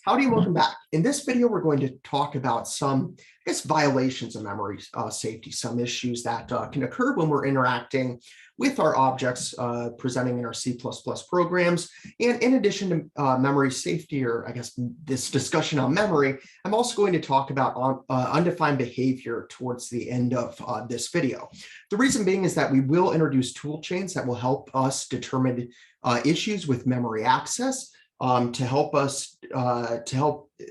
Howdy and welcome back. In this video, we're going to talk about some, violations of memory safety, some issues that can occur when we're interacting with our objects presenting in our C++ programs. And in addition to memory safety, or this discussion on memory, I'm also going to talk about undefined behavior towards the end of this video. The reason being is that we will introduce tool chains that will help us determine issues with memory access, to help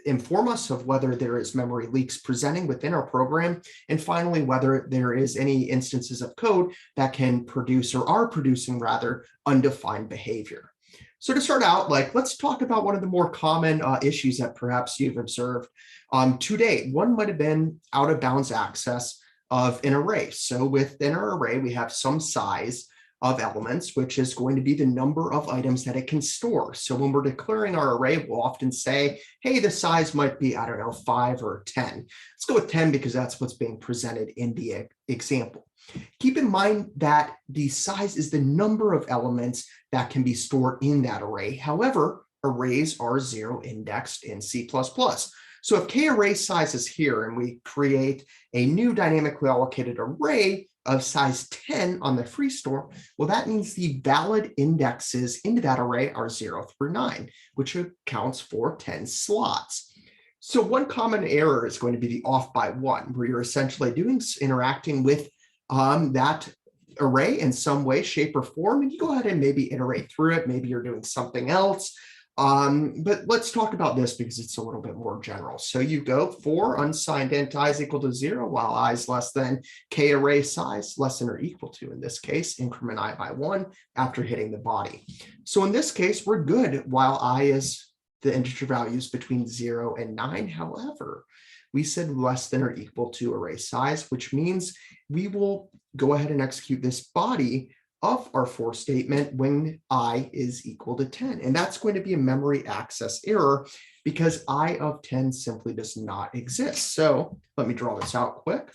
inform us of whether there is memory leaks presenting within our program, and finally, whether there is any instances of code that can produce or are producing rather undefined behavior. So to start out, let's talk about one of the more common issues that perhaps you've observed to date. One might have been out of bounds access of an array. So within our array, we have some size of elements, which is going to be the number of items that it can store. So when we're declaring our array, we'll often say, hey, the size might be, 5 or 10. Let's go with 10 because that's what's being presented in the example. Keep in mind that the size is the number of elements that can be stored in that array. However, arrays are zero indexed in C++. So if k array size is here and we create a new dynamically allocated array of size 10 on the free store, well, that means the valid indexes into that array are 0 through 9, which accounts for 10 slots. So one common error is going to be the off by 1, where you're essentially interacting with that array in some way, shape, or form, and you go ahead and maybe iterate through it. Maybe you're doing something else. But let's talk about this because it's a little bit more general. So you go for unsigned int I is equal to 0, while I is less than k array size less than or equal to, in this case, increment I by 1 after hitting the body. So in this case, we're good while I is the integer values between 0 and 9. However, we said less than or equal to array size, which means we will go ahead and execute this body of our for statement when I is equal to 10. And that's going to be a memory access error because I of 10 simply does not exist. So let me draw this out quick.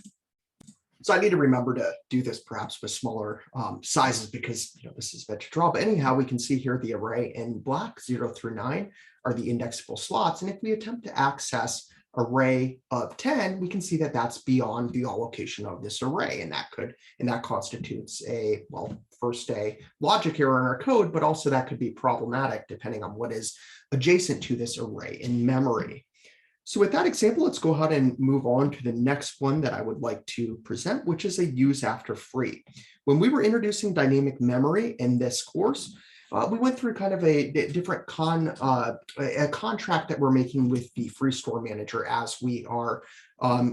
So I need to remember to do this perhaps with smaller sizes because this is meant to draw. But anyhow, we can see here the array in black, 0 through 9 are the indexable slots. And if we attempt to access array of 10, we can see that that's beyond the allocation of this array, and that constitutes a logic error in our code, but also that could be problematic depending on what is adjacent to this array in memory. So with that example, let's go ahead and move on to the next one that I would like to present, which is a use after free. When we were introducing dynamic memory in this course, we went through kind of a different contract that we're making with the free store manager as we are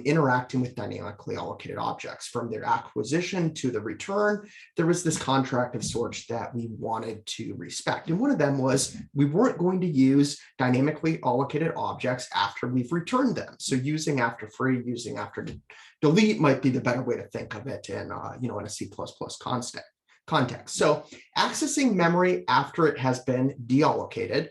interacting with dynamically allocated objects. From their acquisition to the return, there was this contract of sorts that we wanted to respect. And one of them was we weren't going to use dynamically allocated objects after we've returned them. So using after free, using after delete might be the better way to think of it in, in a C++ context. So accessing memory after it has been deallocated,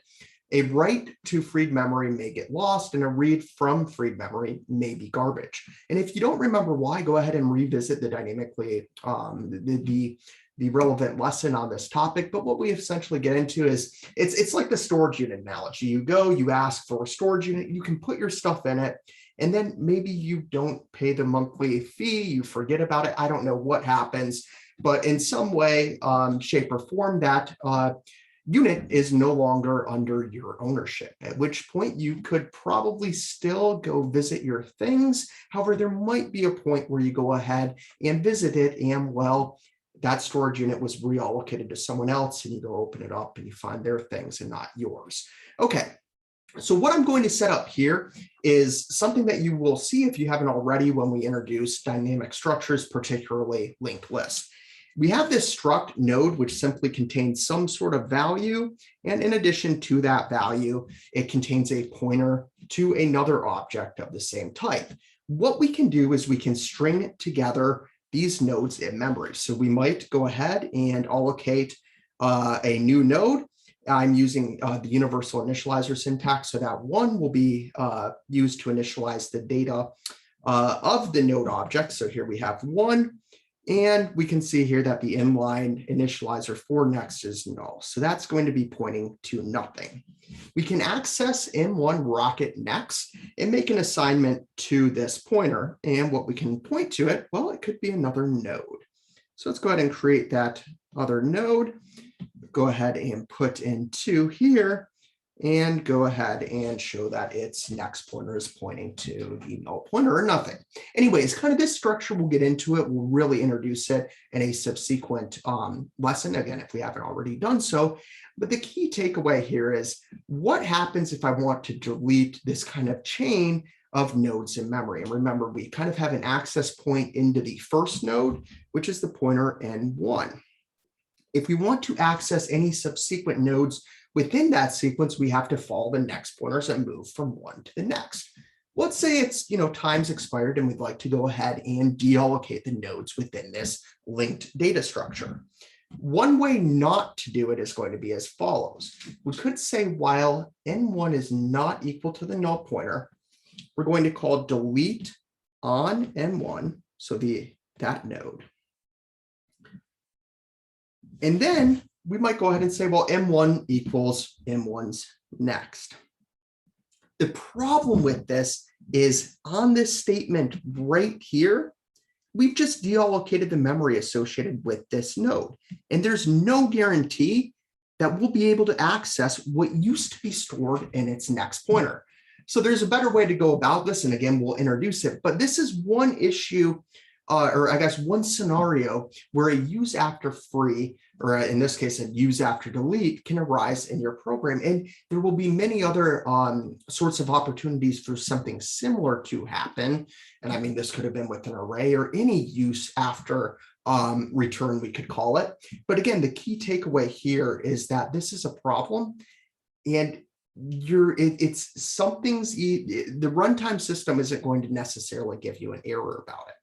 a write to freed memory may get lost and a read from freed memory may be garbage. And if you don't remember why, go ahead and revisit the dynamically, the relevant lesson on this topic. But what we essentially get into is it's like the storage unit analogy. You go, you ask for a storage unit, you can put your stuff in it, and then maybe you don't pay the monthly fee, you forget about it. I don't know what happens, but in some way, shape, or form, that unit is no longer under your ownership, at which point you could probably still go visit your things. However, there might be a point where you go ahead and visit it, and well, that storage unit was reallocated to someone else, and you go open it up and you find their things and not yours. Okay. So what I'm going to set up here is something that you will see if you haven't already when we introduce dynamic structures, particularly linked lists. We have this struct node, which simply contains some sort of value. And in addition to that value, it contains a pointer to another object of the same type. What we can do is we can string together these nodes in memory. So we might go ahead and allocate a new node. I'm using the universal initializer syntax. So that one will be used to initialize the data of the node object. So here we have 1. And we can see here that the inline initializer for next is null. So that's going to be pointing to nothing. We can access M1 rocket next and make an assignment to this pointer. And what we can point to it, well, it could be another node. So let's go ahead and create that other node. Go ahead and put in 2 here and go ahead and show that its next pointer is pointing to the null pointer or nothing. Anyways, kind of this structure, we'll get into it. We'll really introduce it in a subsequent lesson, again, if we haven't already done so. But the key takeaway here is what happens if I want to delete this kind of chain of nodes in memory. And remember, we kind of have an access point into the first node, which is the pointer N1. If we want to access any subsequent nodes within that sequence, we have to follow the next pointers and move from one to the next. Let's say it's, time's expired and we'd like to go ahead and deallocate the nodes within this linked data structure. One way not to do it is going to be as follows. We could say while N1 is not equal to the null pointer, we're going to call delete on N1, so that node. And then we might go ahead and say, well, M1 equals M1's next. The problem with this is on this statement right here, we've just deallocated the memory associated with this node. And there's no guarantee that we'll be able to access what used to be stored in its next pointer. So there's a better way to go about this. And again, we'll introduce it. But this is one issue, or I guess one scenario where a use after free, or in this case, a use after delete can arise in your program. And there will be many other sorts of opportunities for something similar to happen. And I mean, this could have been with an array or any use after return, we could call it. But again, the key takeaway here is that this is a problem. And the runtime system isn't going to necessarily give you an error about it.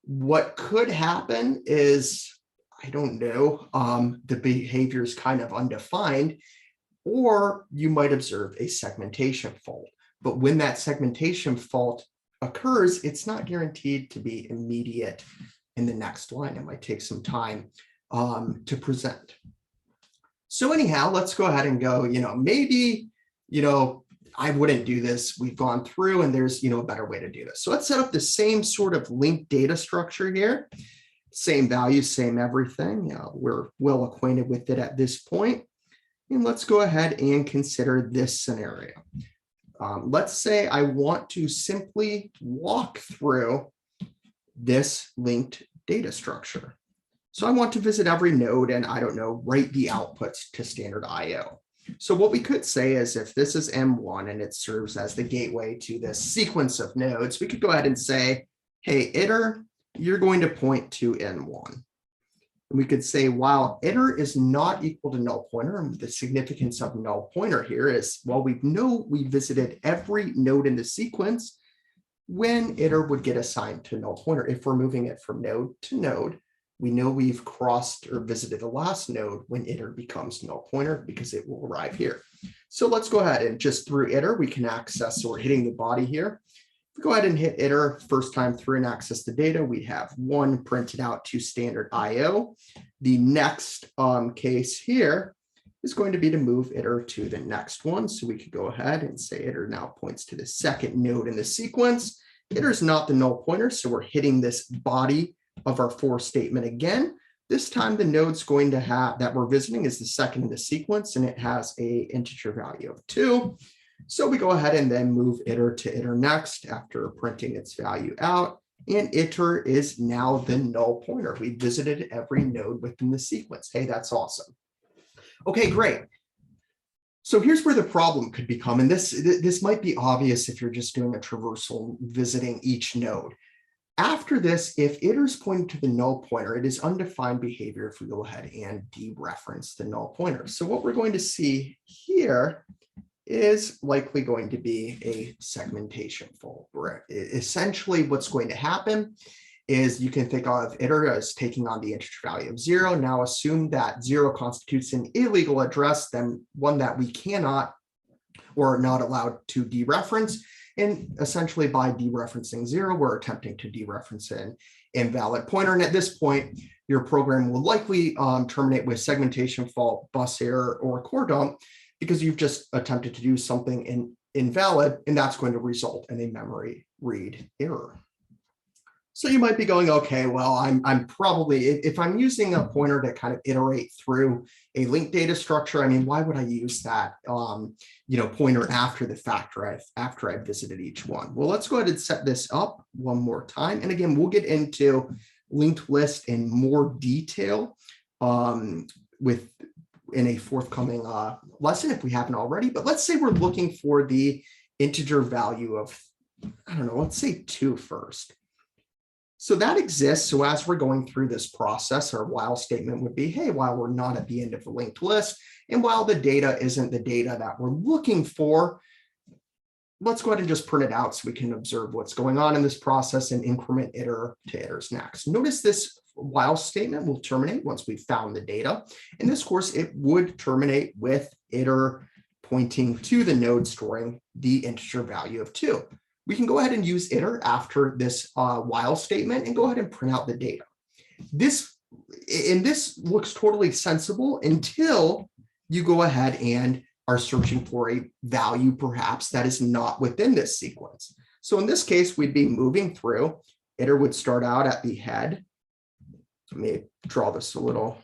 What could happen is, I don't know, the behavior is kind of undefined, or you might observe a segmentation fault. But when that segmentation fault occurs, it's not guaranteed to be immediate in the next line. It might take some time to present. So anyhow, let's go ahead and go, maybe, I wouldn't do this. We've gone through and there's, a better way to do this. So let's set up the same sort of linked data structure here. Same values, same everything. We're well acquainted with it at this point. And let's go ahead and consider this scenario. Let's say I want to simply walk through this linked data structure. So I want to visit every node and, I don't know, write the outputs to standard IO. So what we could say is if this is M1 and it serves as the gateway to this sequence of nodes, we could go ahead and say, hey, iter, you're going to point to N1. And we could say, while iter is not equal to null pointer, and the significance of null pointer here is, well, we know we visited every node in the sequence when iter would get assigned to null pointer. If we're moving it from node to node, we know we've crossed or visited the last node when iter becomes null pointer because it will arrive here. So let's go ahead and just through iter, we can access, so we're hitting the body here. If we go ahead and hit iter first time through and access the data, we have 1 printed out to standard IO. The next case here is going to be to move iter to the next one. So we could go ahead and say iter now points to the second node in the sequence. Iter is not the null pointer, so we're hitting this body of our for statement again. This time the node's going to have that we're visiting is the second in the sequence, and it has a integer value of 2. So we go ahead and then move iter to iter next after printing its value out, and iter is now the null pointer. We visited every node within the sequence. Hey, that's awesome. Okay, great. So here's where the problem could become, and this might be obvious if you're just doing a traversal visiting each node. After this, if iter is pointing to the null pointer, it is undefined behavior if we go ahead and dereference the null pointer. So what we're going to see here is likely going to be a segmentation fault, where essentially what's going to happen is you can think of iter as taking on the integer value of 0. Now assume that 0 constitutes an illegal address, then one that we cannot or are not allowed to dereference. And essentially by dereferencing 0, we're attempting to dereference an invalid pointer. And at this point, your program will likely terminate with segmentation fault, bus error, or core dump, because you've just attempted to do something invalid, and that's going to result in a memory read error. So you might be going, okay, well, I'm probably, if I'm using a pointer to kind of iterate through a linked data structure, I mean, why would I use that, pointer after the fact, after I've visited each one? Well, let's go ahead and set this up one more time. And again, we'll get into linked list in more detail in a forthcoming lesson if we haven't already. But let's say we're looking for the integer value of, I don't know, let's say 2 first. So that exists. So as we're going through this process, our while statement would be, hey, while we're not at the end of the linked list, and while the data isn't the data that we're looking for, let's go ahead and just print it out so we can observe what's going on in this process and increment iter to iters next. Notice this while statement will terminate once we've found the data. In this course, it would terminate with iter pointing to the node storing the integer value of 2. We can go ahead and use iter after this while statement and go ahead and print out the data. This looks totally sensible until you go ahead and are searching for a value perhaps that is not within this sequence. So in this case, we'd be moving through. Iter would start out at the head. Let me draw this a little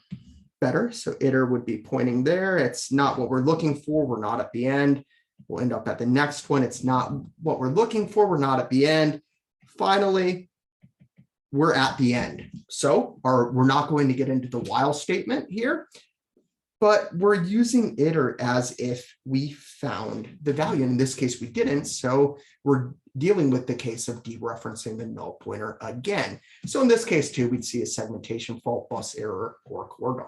better. So iter would be pointing there. It's not what we're looking for. We're not at the end. We'll end up at the next one. It's not what we're looking for. We're not at the end. Finally, we're at the end. So we're not going to get into the while statement here, but we're using iter as if we found the value. In this case, we didn't. So we're dealing with the case of dereferencing the null pointer again. So in this case, too, we'd see a segmentation fault, bus error, or cordon.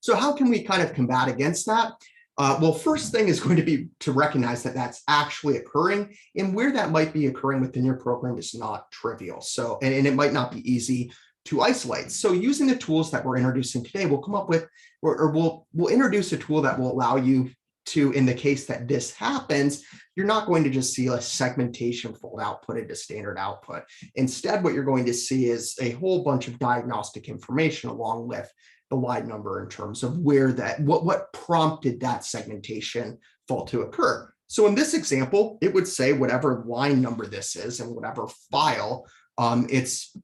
So how can we kind of combat against that? Well, first thing is going to be to recognize that that's actually occurring, and where that might be occurring within your program is not trivial. So, and it might not be easy to isolate. So using the tools that we're introducing today, we'll come up with, or we'll introduce a tool that will allow you to, in the case that this happens, you're not going to just see a segmentation fault outputted to standard output. Instead, what you're going to see is a whole bunch of diagnostic information along with the line number in terms of where that, what prompted that segmentation fault to occur. So in this example, it would say whatever line number this is and whatever file it's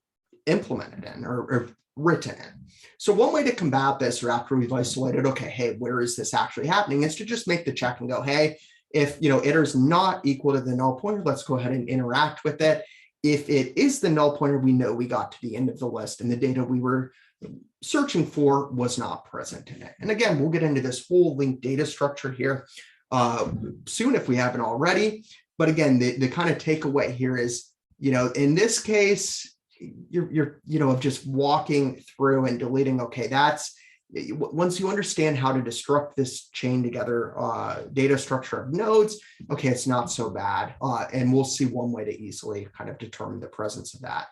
implemented in or written in. So one way to combat this, or after we've isolated, okay, hey, where is this actually happening, is to just make the check and go, hey, if iter is not equal to the null pointer, let's go ahead and interact with it. If it is the null pointer, we know we got to the end of the list and the data we were searching for was not present in it. And again, we'll get into this whole linked data structure here soon if we haven't already. But again, the kind of takeaway here is, in this case, you're just walking through and deleting. Okay, that's once you understand how to destruct this chain together data structure of nodes, okay, it's not so bad. And we'll see one way to easily kind of determine the presence of that.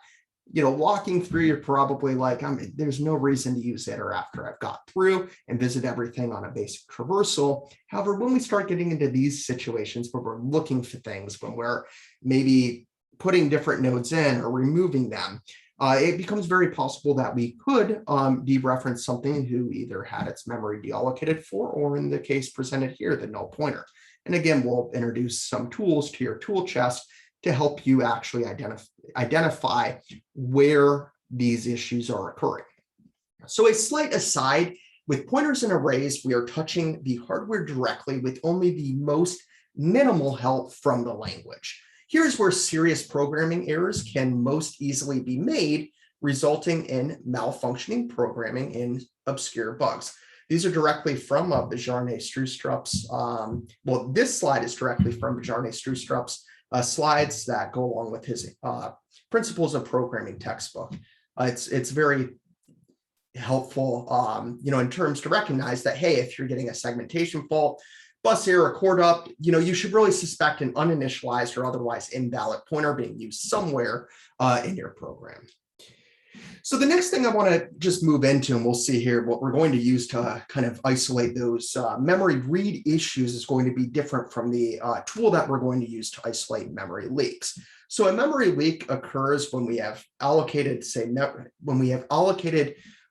Walking through, you're probably like, there's no reason to use iter after I've got through and visit everything on a basic traversal. However, when we start getting into these situations where we're looking for things, when we're maybe putting different nodes in or removing them, it becomes very possible that we could dereference something who either had its memory deallocated for, or in the case presented here, the null pointer. And again, we'll introduce some tools to your tool chest to help you actually identify where these issues are occurring. So a slight aside, with pointers and arrays, we are touching the hardware directly with only the most minimal help from the language. Here's where serious programming errors can most easily be made, resulting in malfunctioning programming and obscure bugs. These are directly from Bajarne-Stroustrup's, well, this slide is directly from Bajarne-Stroustrup's slides that go along with his Principles of Programming textbook. It's very helpful, in terms to recognize that, hey, if you're getting a segmentation fault, bus error, cord up, you should really suspect an uninitialized or otherwise invalid pointer being used somewhere in your program. So the next thing I want to just move into, and we'll see here, what we're going to use to kind of isolate those memory read issues is going to be different from the tool that we're going to use to isolate memory leaks. So a memory leak occurs when we have allocated,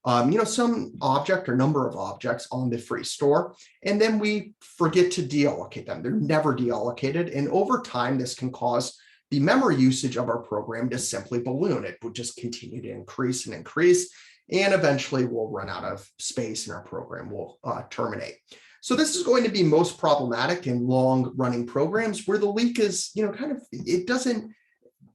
some object or number of objects on the free store, and then we forget to deallocate them. They're never deallocated. And over time, this can cause the memory usage of our program to simply balloon. It would just continue to increase and increase, and eventually we'll run out of space and our program will terminate. So this is going to be most problematic in long running programs where the leak is, it doesn't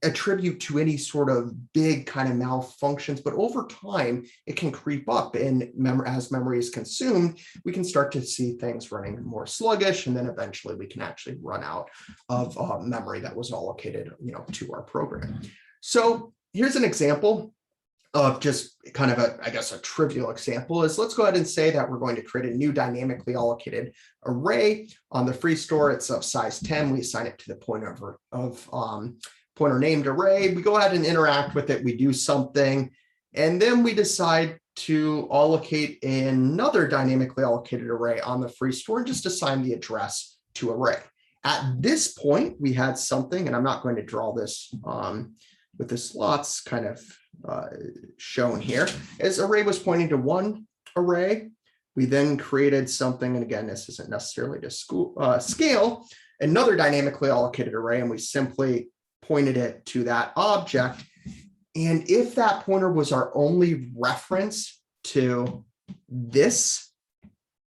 attribute to any sort of big kind of malfunctions, but over time it can creep up, and as memory is consumed, we can start to see things running more sluggish, and then eventually we can actually run out of memory that was allocated, to our program. So here's an example of just kind of a trivial example is, let's go ahead and say that we're going to create a new dynamically allocated array on the free store. It's of size 10. We assign it to the pointer named array. We go ahead and interact with it. We do something, and then we decide to allocate another dynamically allocated array on the free store and just assign the address to array. At this point, we had something, and I'm not going to draw this with the slots kind of shown here, as array was pointing to one array. We then created something, and again, this isn't necessarily to scale, another dynamically allocated array, and we simply pointed it to that object. And if that pointer was our only reference to this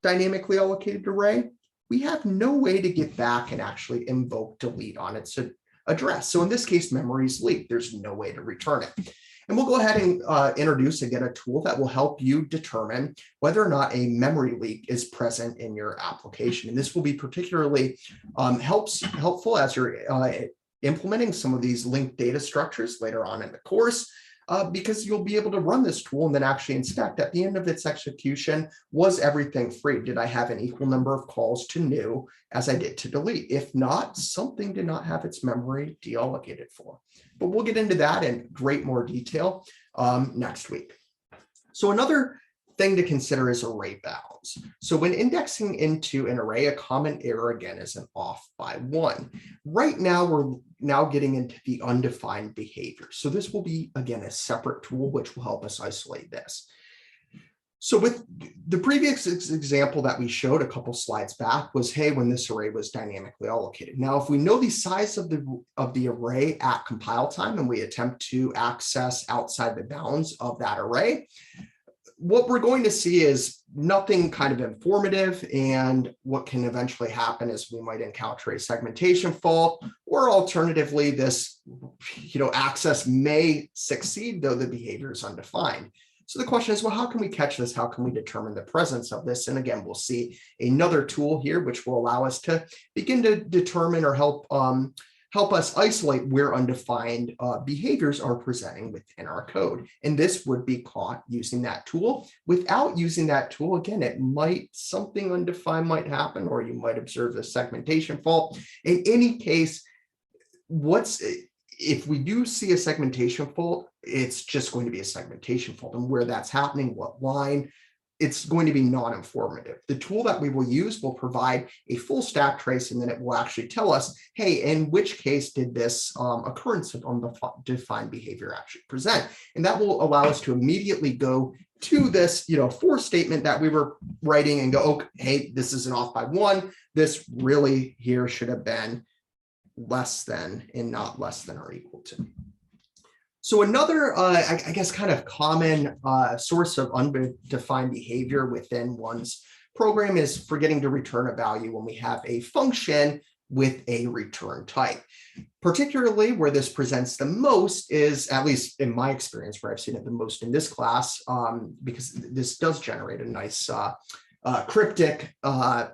dynamically allocated array, we have no way to get back and actually invoke delete on its address. So in this case, memory is leaked. There's no way to return it. And we'll go ahead and introduce again a tool that will help you determine whether or not a memory leak is present in your application. And this will be particularly helpful as you're implementing some of these linked data structures later on in the course, because you'll be able to run this tool and then actually inspect at the end of its execution, was everything free? Did I have an equal number of calls to new as I did to delete? If not, something did not have its memory deallocated for. But we'll get into that in great more detail next week. So another thing to consider is array bounds. So when indexing into an array, a common error again is an off by one. Right now, we're now getting into the undefined behavior. So this will be, again, a separate tool which will help us isolate this. So with the previous example that we showed a couple slides back was, hey, when this array was dynamically allocated. Now, if we know the size of the array at compile time and we attempt to access outside the bounds of that array, what we're going to see is nothing kind of informative, and what can eventually happen is we might encounter a segmentation fault, or alternatively, this access may succeed though the behavior is undefined. So the question is, well, how can we catch this? How can we determine the presence of this? And again, we'll see another tool here which will allow us to begin to determine or help us isolate where undefined behaviors are presenting within our code. And this would be caught using that tool. Without using that tool, again, something undefined might happen, or you might observe a segmentation fault. In any case, if we do see a segmentation fault, it's just going to be a segmentation fault. And where that's happening, what line, it's going to be non-informative. The tool that we will use will provide a full stack trace, and then it will actually tell us, hey, in which case did this occurrence of undefined behavior actually present? And that will allow us to immediately go to this, for statement that we were writing and go, okay, hey, this is an off by one. This really here should have been less than and not less than or equal to. So another, I guess, kind of common source of undefined behavior within one's program is forgetting to return a value when we have a function with a return type. Particularly where this presents the most is, at least in my experience, where I've seen it the most in this class, because this does generate a nice cryptic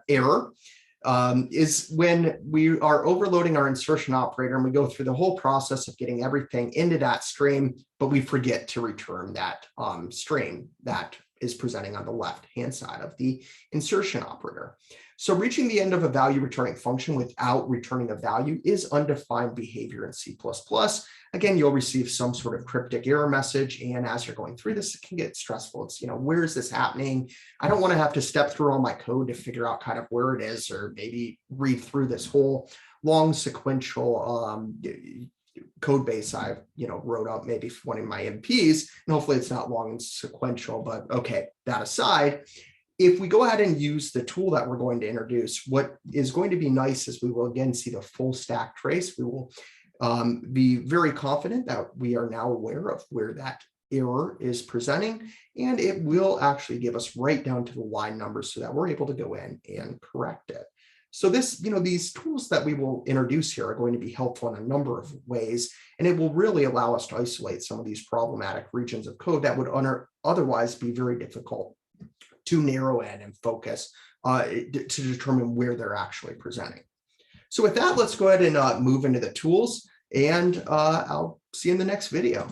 error. Is when we are overloading our insertion operator and we go through the whole process of getting everything into that stream, but we forget to return that stream that is presenting on the left-hand side of the insertion operator. So reaching the end of a value returning function without returning a value is undefined behavior in C++. Again, you'll receive some sort of cryptic error message. And as you're going through this, it can get stressful. It's, where is this happening? I don't want to have to step through all my code to figure out kind of where it is, or maybe read through this whole long sequential code base I've, wrote up maybe for one of my MPs, and hopefully it's not long and sequential, but okay, that aside, if we go ahead and use the tool that we're going to introduce, what is going to be nice is we will again see the full stack trace. We will be very confident that we are now aware of where that error is presenting, and it will actually give us right down to the line numbers so that we're able to go in and correct it. So these tools that we will introduce here are going to be helpful in a number of ways, and it will really allow us to isolate some of these problematic regions of code that would otherwise be very difficult to narrow in and focus to determine where they're actually presenting. So with that, let's go ahead and move into the tools, and I'll see you in the next video.